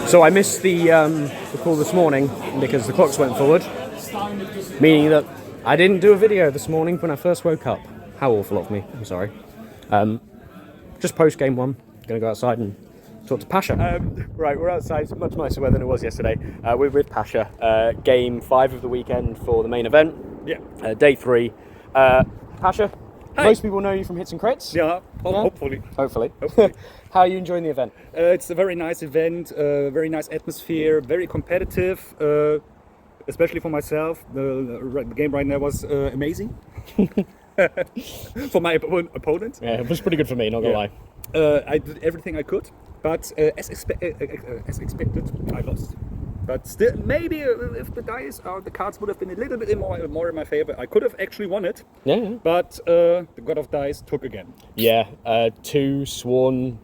So I missed the call this morning because the clocks went forward, meaning that I didn't do a video this morning when I first woke up. How awful of me, I'm sorry. Just post-game one, gonna go outside and talk to Pasha. Right, we're outside, it's much nicer weather than it was yesterday. We're with Pasha, game 5 of the weekend for the main event. Yeah. Day 3. Pasha, Hi. Most people know you from Hits and Crits. Yeah, hopefully. Hopefully. Hopefully. How are you enjoying the event? It's a very nice event, very nice atmosphere, very competitive, especially for myself. The game right now was amazing. For my opponent. Yeah, it was pretty good for me, not gonna lie. I did everything I could, but as expected, I lost. But still, maybe if the dice or the cards would have been a little bit more in my favor, I could have actually won it. Yeah. But the God of Dice took again. Yeah, two sworn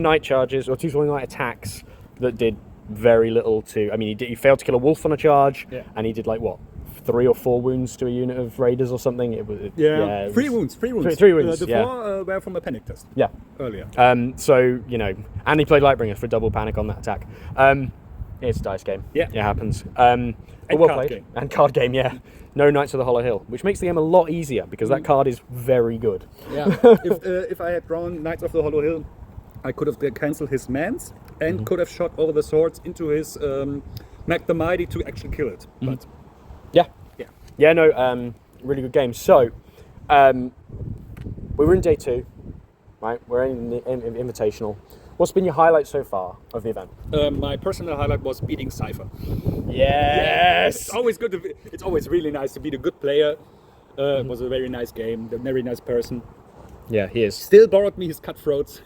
knight charges, or 2 sworn knight attacks that did very little to... I mean, he failed to kill a wolf on a charge, and he did, like, what, 3 or 4 wounds to a unit of raiders or something? It was 3 wounds. 3 wounds. 3 wounds, The 4 were from a panic test. Yeah. Earlier. So, you know, and he played Lightbringer for double panic on that attack. It's a dice game. Yeah. It happens. And well card played. game. And card game, yeah. No Knights of the Hollow Hill, which makes the game a lot easier because that card is very good. Yeah. If I had drawn Knights of the Hollow Hill, I could have cancelled his mans and could have shot all the swords into his Mag the Mighty to actually kill it. But Yeah, no, really good game. So, we were in day 2, right? We're in the Invitational. What's been your highlight so far of the event? my personal highlight was beating Cypher. Yes! It's always good. It's always really nice to beat a good player. It was a very nice game. A very nice person. Yeah, he is. Still borrowed me his cutthroats.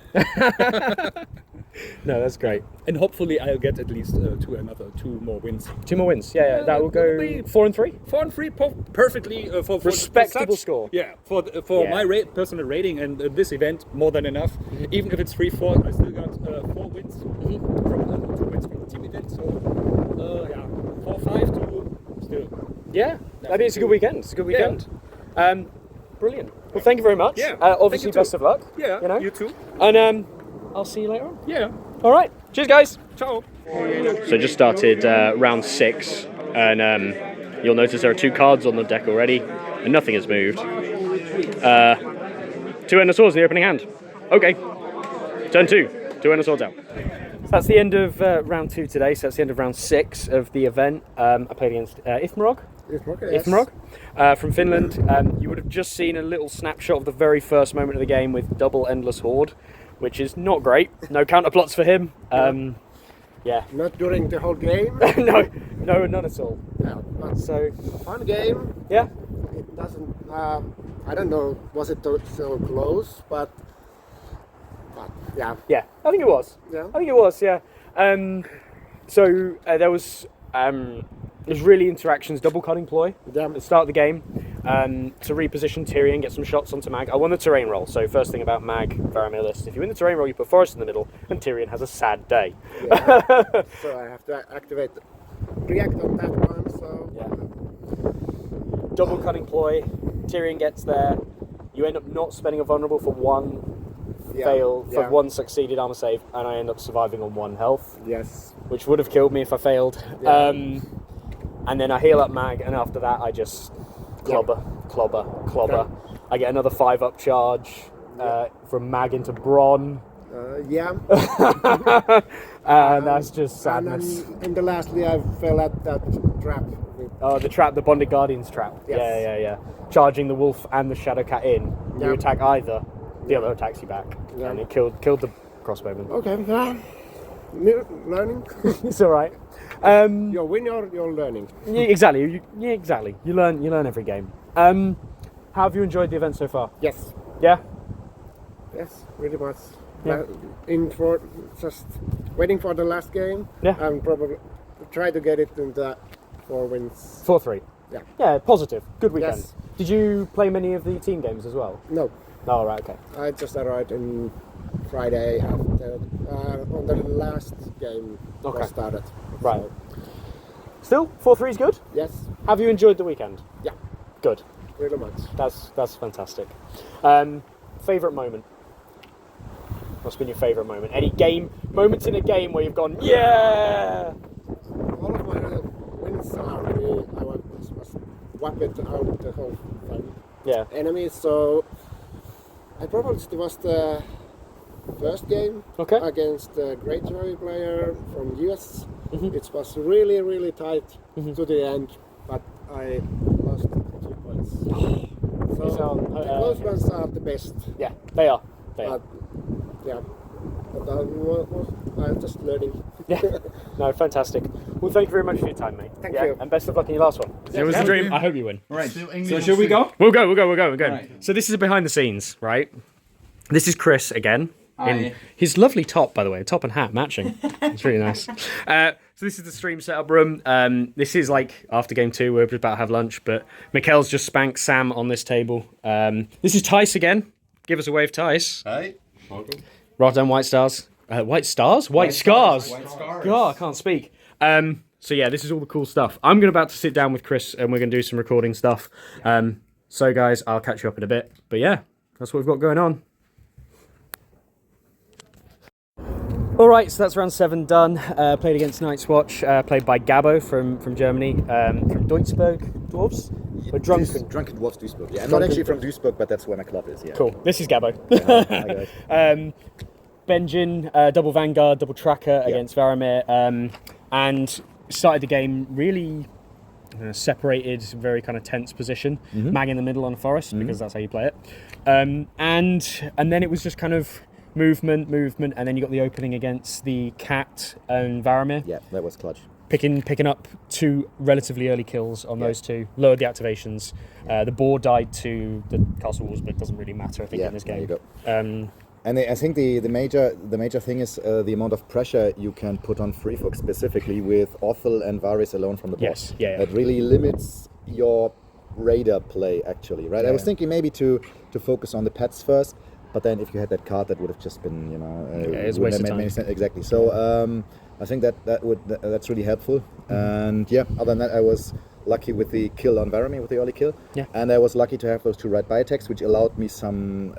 No, that's great. And hopefully I'll get at least 2 more wins. 2 more wins. Yeah, that will go 4 and 3. 4 and 3, perfectly for Respectable such, score. Yeah, for my personal rating and this event, more than enough. Even if it's 3-4, I still got 4 wins from 2 wins from the team event. So 4-5 to still. Yeah, I mean it's a good weekend. It's a good weekend. Brilliant. Well, thank you very much. Yeah. Obviously, thank you best of luck. Yeah. You know. You too. And I'll see you later on. Yeah. All right. Cheers, guys. Ciao. So just started round 6, and you'll notice there are 2 cards on the deck already, and nothing has moved. 2 End of Swords in the opening hand. Okay. Turn 2. 2 End of Swords out. So that's the end of round 2 today. So that's the end of round 6 of the event. I played against Ifmarog. Ifmarog from Finland. You would have just seen a little snapshot of the very first moment of the game with double Endless Horde, which is not great. No counterplots for him. Yeah. Not during the whole game. No, not at all. Yeah, but So fun game. yeah, It doesn't. I don't know. Was it so close? But yeah. yeah. I think it was. Yeah. I think it was. Yeah. So there was really interactions, double cutting ploy Yeah. at the start of the game to reposition Tyrion, get some shots onto Mag. I won the terrain roll, so first thing about Mag, Varamir, if you win the terrain roll, you put Forest in the middle, and Tyrion has a sad day. Yeah. So I have to react on that one. So Yeah. Double cutting ploy, Tyrion gets there, you end up not spending a vulnerable for 1 fail, for 1 succeeded armor save, and I end up surviving on 1 health, yes. which would have killed me if I failed. Yeah. And then I heal up Mag, and after that I just clobber. Okay. I get another 5-up charge from Mag into Bronn. Yeah. And that's just And sadness. then in the lastly, I fell at that trap. Oh, the trap, the Bonded Guardians trap. Yes. Yeah. Charging the wolf and the Shadow Cat in. Yeah. You attack either, the other attacks you back. Yeah. And it killed the crossbowman. Okay. Yeah. Learning. It's alright. You're winning or you're learning. Yeah, exactly. Exactly. You learn every game. How have you enjoyed the event so far? Yes. Yeah? Yes. Really much. Yeah. In for just waiting for the last game. Yeah. And probably try to get it in the 4 wins. 4-3. Yeah. Yeah, positive. Good weekend. Yes. Did you play many of the team games as well? No. Oh, right, okay. I just arrived on Friday after on the last game was started. Right. So, Still, 4-3 is good? yes. Have you enjoyed the weekend? Yeah. Good. Really much. That's fantastic. Favourite moment? What's been your favourite moment? Any moments in a game where you've gone, yeah! All of my wins are really, I was wiped out the whole time. Yeah. Enemies, so I probably it was the first game against a great German player from US. It was really, really tight to the end, but I lost 2 points. So the close ones are the best. Yeah, they are. Yeah, but I'm just learning. Yeah, no, fantastic. Well, thank you very much for your time, mate. Thank you. And best of luck in your last one. It was a dream. I hope you win. All right. So should we go? We'll go. Right. So this is a behind the scenes, right? This is Chris again. In his lovely top, by the way, top and hat matching. It's really nice. So this is the stream setup room. This is like after game 2, we're about to have lunch, but Mikkel's just spanked Sam on this table. This is Tice again. Give us a wave, Tice. Hi. Welcome. Rotterdam White Stars. White Stars? White Scars. White Scars. God, I can't speak. So yeah, this is all the cool stuff. I'm about to sit down with Chris and we're going to do some recording stuff. So guys, I'll catch you up in a bit. But yeah, that's what we've got going on. All right, so that's round 7 done. Played against Night's Watch, played by Gabo from Germany, from Deutsburg Dwarves. We're Drunken Dwarfs Duisburg. Yeah, I'm not actually from Duisburg, but that's where my club is. Yeah. Cool. This is Gabo. Hi guys. Benjin, double Vanguard, double Tracker against Varamir, and started the game really separated, very kind of tense position. Mag in the middle on a forest because that's how you play it, and then it was just kind of movement, and then you got the opening against the Cat and Varamir. Yeah, that was clutch. Picking up 2 relatively early kills on those 2, lowered the activations. The boar died to the Castle Walls, but it doesn't really matter, I think, in this game. There you go. And I think the major thing is the amount of pressure you can put on Free Folk specifically with Othel and Varys alone from the board. Yes, yeah. That really limits your raider play, actually, right? Yeah. I was thinking maybe to focus on the pets first, but then if you had that card, that would have just been, it's a waste of time. Exactly. So I think that's really helpful. And yeah, other than that, I was lucky with the kill on Varamir, with the early kill. Yeah. And I was lucky to have those 2 right by attacks, which allowed me some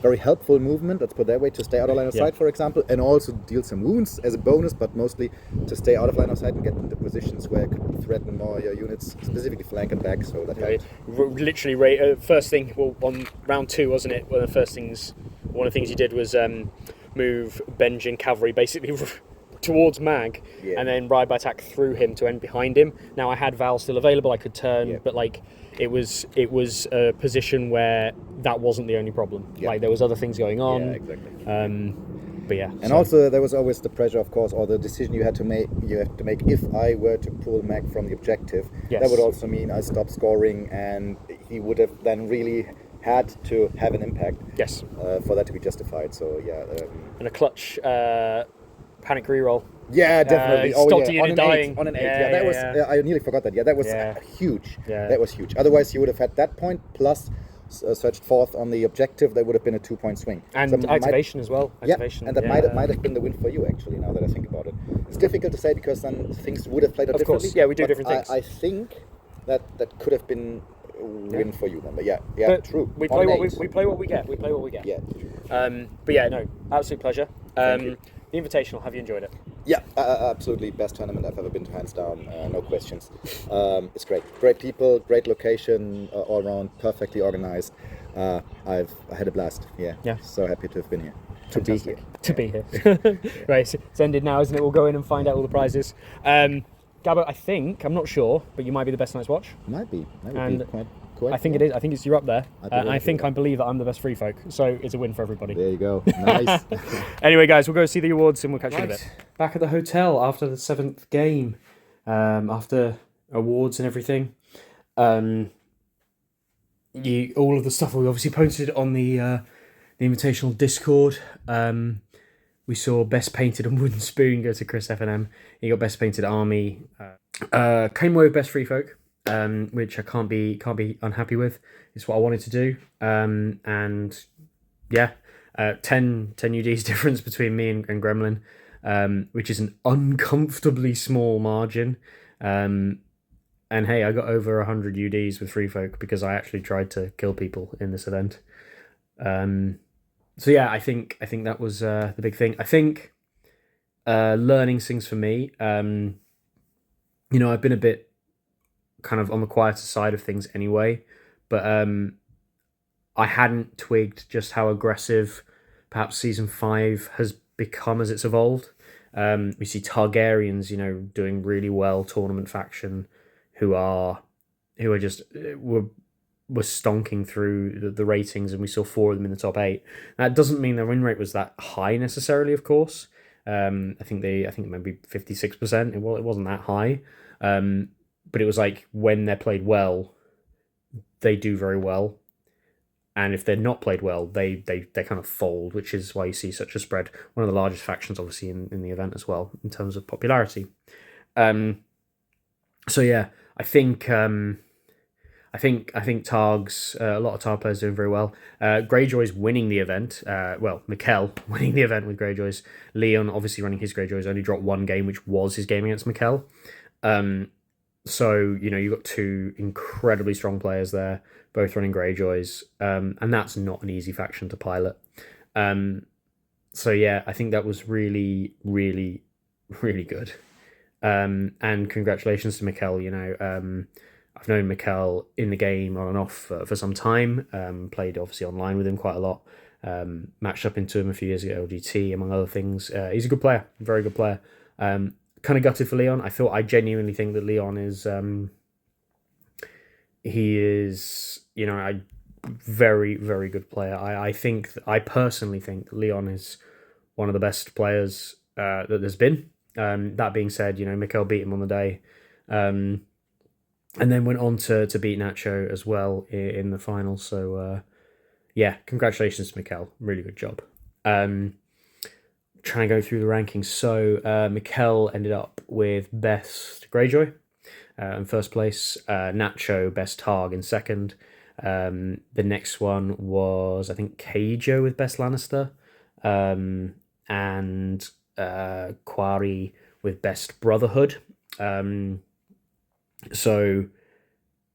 very helpful movement, let's put it that way, to stay out of line of sight, for example, and also deal some wounds as a bonus, but mostly to stay out of line of sight and get into positions where I could threaten more your units, specifically flank and back, so that helped. Literally, first thing, on round 2, wasn't it? One of the things you did was move Benjin cavalry basically towards Mag, and then ride by attack through him to end behind him. Now I had Val still available, I could turn, but like it was a position where that wasn't the only problem. Like there was other things going on. Yeah, exactly. But yeah. And also there was always the pressure, of course, or the decision you have to make if I were to pull Mag from the objective. Yes. That would also mean I stopped scoring, and he would have then really had to have an impact. Yes. For that to be justified. So yeah. And a clutch panic reroll. Yeah, definitely. Stopped you dying. On an 8. Yeah, that was. I nearly forgot that. Yeah, that was huge. Yeah. That was huge. Otherwise, you would have had that point plus searched 4th on the objective. That would have been a 2-point swing. And so activation as well. Activation. Yeah, and that might have been the win for you, actually, now that I think about it. It's difficult to say because then things would have played out differently. Of course, yeah, we do different things. I think that could have been a win for you then. But yeah, but true. We play what we get. Yeah. But yeah, no, absolute pleasure. The Invitational, have you enjoyed it? Yeah, absolutely. Best tournament I've ever been to, hands down. No questions. It's great. Great people, great location, all around, perfectly organized. I had a blast. Yeah. So happy to have been here. Fantastic. To be here. Right, so it's ended now, isn't it? We'll go in and find out all the prizes. Gabo, I think, I'm not sure, but you might be the best Night's Watch. Might be. And be quite I think it is. I think you're up there. I believe that I'm the best free folk. So it's a win for everybody. There you go. Nice. Anyway, guys, we'll go see the awards and we'll catch you in a bit. Back at the hotel after the 7th game, after awards and everything. All of the stuff we obviously posted on the Invitational Discord. We saw Best Painted and Wooden Spoon go to Chris F&M. He got Best Painted Army. Came away with Best Free Folk. Which I can't be unhappy with. It's what I wanted to do. And yeah, 10 UDs difference between me and Gremlin, which is an uncomfortably small margin. And hey, I got over 100 UDs with Free Folk because I actually tried to kill people in this event. So yeah, I think that was the big thing. I think learning things for me. I've been a bit kind of on the quieter side of things anyway, but I hadn't twigged just how aggressive perhaps season 5 has become as it's evolved. We see Targaryens, doing really well, tournament faction, who are just were stonking through the ratings, and we saw 4 of them in the top 8. That doesn't mean their win rate was that high necessarily, of course. I think maybe 56%. It wasn't that high, but it was like when they're played well, they do very well, and if they're not played well, they kind of fold, which is why you see such a spread. One of the largest factions, obviously, in the event as well in terms of popularity. So yeah, I think Targ's a lot of Targ players doing very well. Greyjoy's winning the event. Mikkel winning the event with Greyjoys. Leon obviously running his Greyjoys only dropped 1 game, which was his game against Mikkel. So you've got 2 incredibly strong players there, both running Greyjoys, and that's not an easy faction to pilot. So yeah, I think that was really, really, really good. And congratulations to Mikkel. I've known Mikkel in the game on and off for some time. Played obviously online with him quite a lot. Matched up into him a few years ago at LGT, among other things. He's a good player, very good player. Kind of gutted for Leon. I genuinely think that Leon is a very, very good player. I personally think that Leon is one of the best players that there's been. That being said, Mikkel beat him on the day. And then went on to beat Nacho as well in the final. So, congratulations to Mikkel. Really good job. Trying to go through the rankings. So, Mikkel ended up with best Greyjoy in first place. Nacho, best Targ in second. The next one was, I think, Keijo with best Lannister. And Quarry with best Brotherhood. So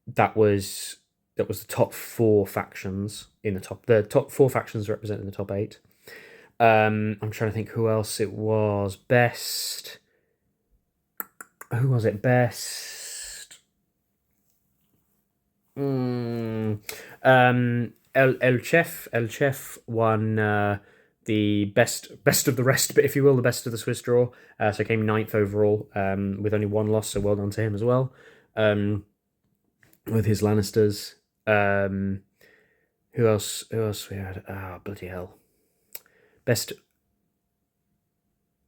that was the top 4 factions in the top 4 factions representing the top 8. I'm trying to think who else it was. Best. Who was it? Best. El Chef won the best of the rest, but if you will, the best of the Swiss draw. So came 9th overall, with only 1 loss. So well done to him as well. With his Lannisters. Who else we had? Bloody hell.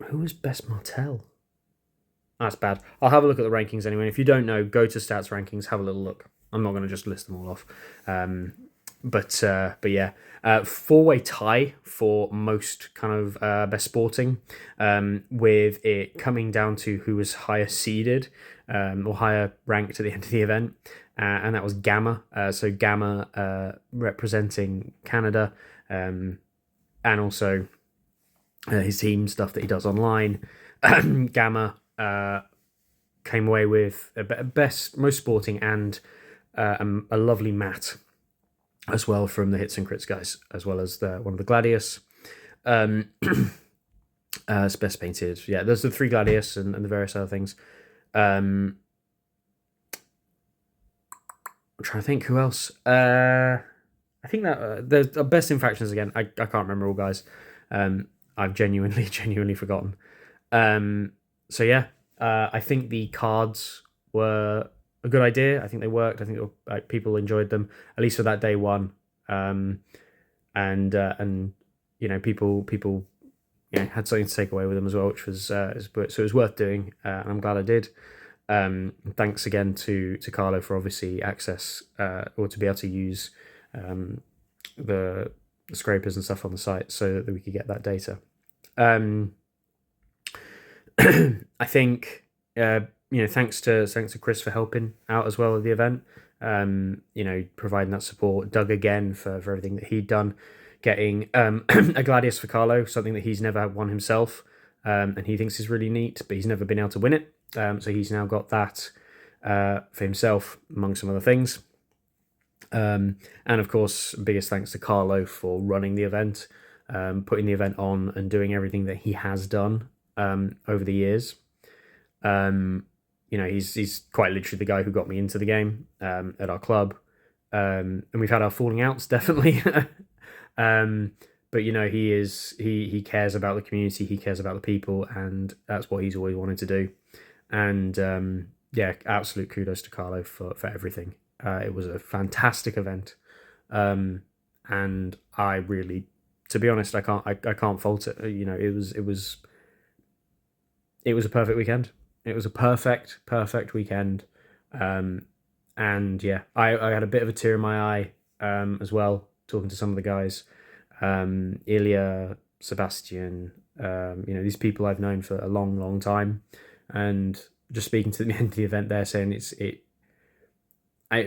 Who was best Martell? That's bad. I'll have a look at the rankings anyway. If you don't know, go to stats rankings, have a little look. I'm not going to just list them all off. But yeah, 4-way tie for most kind of best sporting, with it coming down to who was higher seeded or higher ranked at the end of the event, and that was Gamma. So Gamma representing Canada, and also his team stuff that he does online. Gamma came away with best most sporting and a lovely mat as well from the Hits and Crits guys, as well as one of the Gladius. It's best painted. Yeah, there's the 3 Gladius and the various other things. I'm trying to think who else. I think that the best in factions again. I can't remember all, guys. I've genuinely forgotten. So yeah, I think the cards were a good idea. I think they worked. I think people enjoyed them, at least for that day 1. And people had something to take away with them as well, which was so it was worth doing. And I'm glad I did. Thanks again to Carlo for obviously access or to be able to use the scrapers and stuff on the site so that we could get that data. I think thanks to Chris for helping out as well at the event. Providing that support. Doug again for everything that he'd done, getting a Gladius for Carlo, something that he's never won himself, and he thinks is really neat, but he's never been able to win it. So he's now got that for himself, among some other things. And of course, biggest thanks to Carlo for running the event. putting the event on and doing everything that he has done over the years. He's quite literally the guy who got me into the game at our club, and we've had our falling outs definitely. But he cares about the community, he cares about the people, and that's what he's always wanted to do. And absolute kudos to Carlo for everything. It was a fantastic event, and I really, to be honest, I can't fault it. It was a perfect weekend. It was a perfect weekend. And yeah, I had a bit of a tear in my eye as well, talking to some of the guys. Ilya, Sebastian, these people I've known for a long time, and just speaking to them at the end of the event, they're saying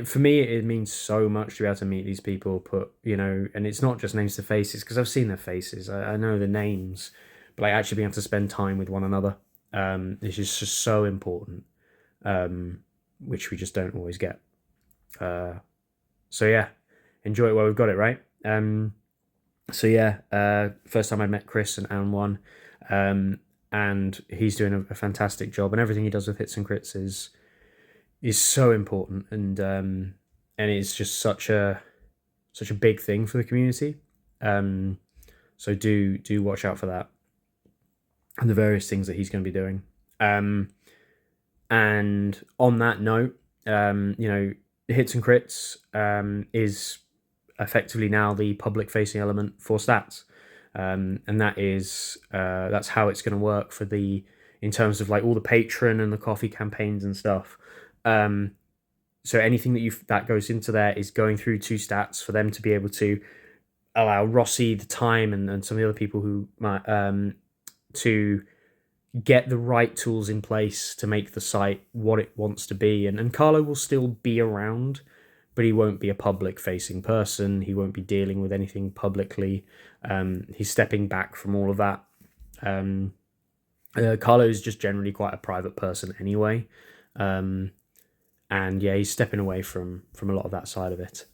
for me, it means so much to be able to meet these people, and it's not just names to faces, because I've seen their faces, I know the names, but like actually being able to spend time with one another, is just so important, which we just don't always get. So yeah, enjoy it while we've got it, right? First time I met Chris and Aaron one, and he's doing a fantastic job, and everything he does with Hits and Crits is so important, and it's just such a big thing for the community. So do watch out for that and the various things that he's going to be doing. And on that note, Hits and Crits is effectively now the public facing element for stats, and that's how it's going to work in terms of like all the patron and the coffee campaigns and stuff. So anything that goes into there is going through to stats for them to be able to allow Rossi the time and some of the other people who might to get the right tools in place to make the site what it wants to be. And Carlo will still be around, but he won't be a public facing person. He won't be dealing with anything publicly. He's stepping back from all of that. Carlo is just generally quite a private person anyway. And yeah, he's stepping away from a lot of that side of it.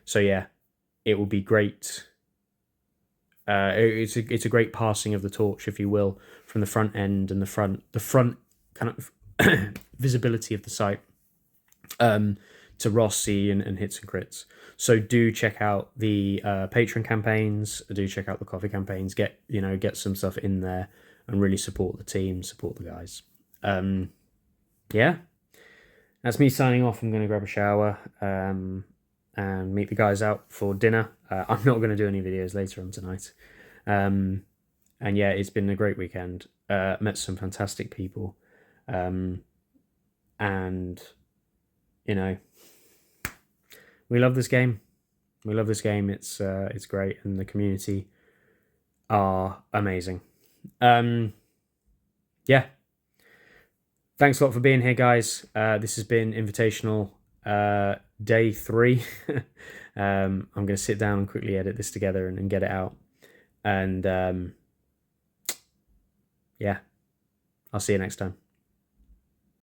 So yeah, it will be great. It's a great passing of the torch, if you will, from the front end and the front kind of visibility of the site to Rossi and Hits and Crits. So do check out the Patreon campaigns. Do check out the coffee campaigns. Get some stuff in there and really support the team, support the guys. Yeah, that's me signing off. I'm going to grab a shower and meet the guys out for dinner. I'm not going to do any videos later on tonight. And yeah, it's been a great weekend. Met some fantastic people. And, we love this game. It's great. And the community are amazing. Yeah. Thanks a lot for being here, guys. This has been Invitational day 3. I'm going to sit down and quickly edit this together and get it out. And yeah, I'll see you next time.